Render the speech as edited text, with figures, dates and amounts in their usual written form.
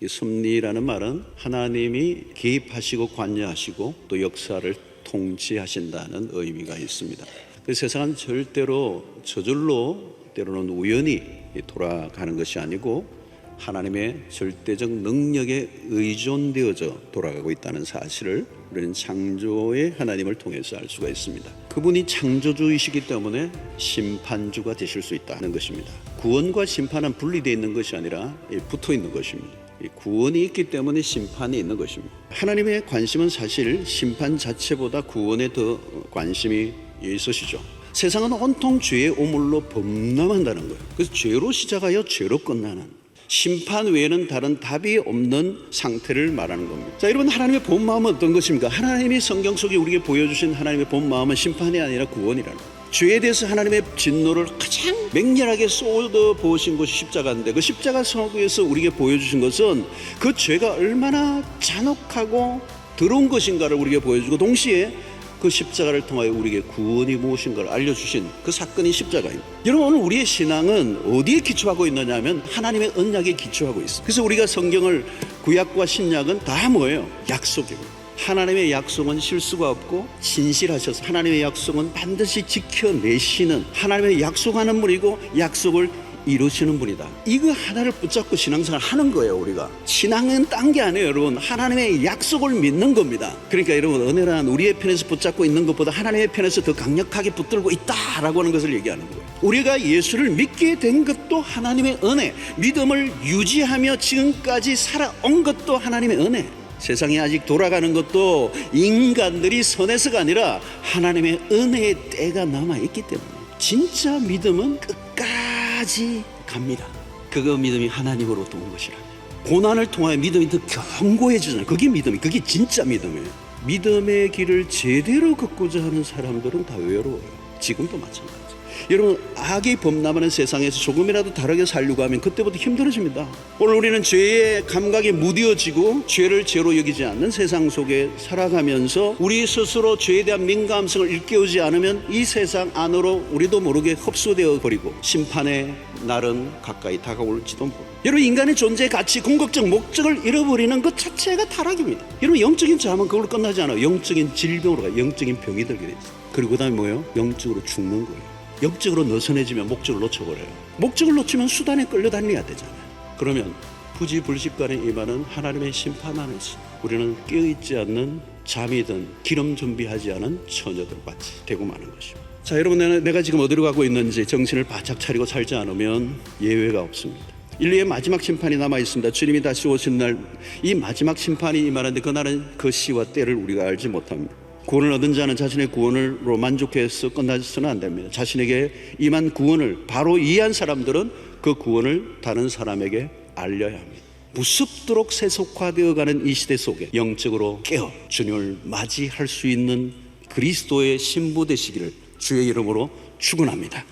이 섭리라는 말은 하나님이 개입하시고 관여하시고 또 역사를 통치하신다는 의미가 있습니다. 그 세상은 절대로 저절로 때로는 우연히 돌아가는 것이 아니고 하나님의 절대적 능력에 의존되어져 돌아가고 있다는 사실을 우리는 창조의 하나님을 통해서 알 수가 있습니다. 그분이 창조주이시기 때문에 심판주가 되실 수 있다는 것입니다. 구원과 심판은 분리되어 있는 것이 아니라 붙어 있는 것입니다. 구원이 있기 때문에 심판이 있는 것입니다. 하나님의 관심은 사실 심판 자체보다 구원에 더 관심이 있으시죠. 세상은 온통 죄의 오물로 범람한다는 거예요. 그래서 죄로 시작하여 죄로 끝나는, 심판 외에는 다른 답이 없는 상태를 말하는 겁니다. 자, 여러분, 하나님의 본 마음은 어떤 것입니까? 하나님이 성경 속에 우리에게 보여주신 하나님의 본 마음은 심판이 아니라 구원이라는 거예요. 죄에 대해서 하나님의 진노를 가장 맹렬하게 쏟아 부으신 것이 십자가인데, 그 십자가 속에서 우리에게 보여주신 것은 그 죄가 얼마나 잔혹하고 더러운 것인가를 우리에게 보여주고, 동시에 그 십자가를 통하여 우리에게 구원이 무엇인가를 알려주신 그 사건이 십자가입니다. 여러분, 오늘 우리의 신앙은 어디에 기초하고 있느냐 하면 하나님의 언약에 기초하고 있어요. 그래서 우리가 성경을, 구약과 신약은 다 뭐예요? 약속입니다. 하나님의 약속은 실수가 없고 진실하셔서 하나님의 약속은 반드시 지켜내시는, 하나님의 약속하는 분이고 약속을 이루시는 분이다. 이거 하나를 붙잡고 신앙생활 하는 거예요. 우리가 신앙은 딴 게 아니에요, 여러분. 하나님의 약속을 믿는 겁니다. 그러니까 여러분, 은혜란 우리의 편에서 붙잡고 있는 것보다 하나님의 편에서 더 강력하게 붙들고 있다라고 하는 것을 얘기하는 거예요. 우리가 예수를 믿게 된 것도 하나님의 은혜, 믿음을 유지하며 지금까지 살아온 것도 하나님의 은혜, 세상이 아직 돌아가는 것도 인간들이 선해서가 아니라 하나님의 은혜의 때가 남아있기 때문에 진짜 믿음은 끝까지 갑니다. 그거 믿음이 하나님으로부터 온 것이라. 고난을 통하여 믿음이 더 견고해지잖아요. 그게 믿음이, 그게 진짜 믿음이에요. 믿음의 길을 제대로 걷고자 하는 사람들은 다 외로워요. 지금도 마찬가지. 여러분, 악이 범람하는 세상에서 조금이라도 다르게 살려고 하면 그때부터 힘들어집니다. 오늘 우리는 죄의 감각에 무뎌지고 죄를 죄로 여기지 않는 세상 속에 살아가면서 우리 스스로 죄에 대한 민감성을 일깨우지 않으면 이 세상 안으로 우리도 모르게 흡수되어 버리고 심판의 날은 가까이 다가올지도 모릅니다. 여러분, 인간의 존재의 가치, 궁극적 목적을 잃어버리는 것 자체가 타락입니다. 여러분, 영적인 자만 그걸로 끝나지 않아요. 영적인 질병으로 가요. 영적인 병이 들게 돼요. 그리고 그 다음에 뭐예요? 영적으로 죽는 거예요. 영적으로 느슨해지면 목적을 놓쳐버려요. 목적을 놓치면 수단에 끌려다녀야 되잖아요. 그러면 부지불식간에 임하는 하나님의 심판 안에서 우리는 깨어있지 않는 잠이든 기름 준비하지 않은 처녀들같이 되고 마는 것입니다. 자, 여러분, 내가 지금 어디로 가고 있는지 정신을 바짝 차리고 살지 않으면 예외가 없습니다. 인류의 마지막 심판이 남아있습니다. 주님이 다시 오시는 날, 이 마지막 심판이 임하는데 그날은 그 시와 때를 우리가 알지 못합니다. 구원을 얻은 자는 자신의 구원으로 만족해서 끝나서는 안 됩니다. 자신에게 임한 구원을 바로 이해한 사람들은 그 구원을 다른 사람에게 알려야 합니다. 무섭도록 세속화되어가는 이 시대 속에 영적으로 깨어 주님을 맞이할 수 있는 그리스도의 신부 되시기를 주의 이름으로 축원합니다.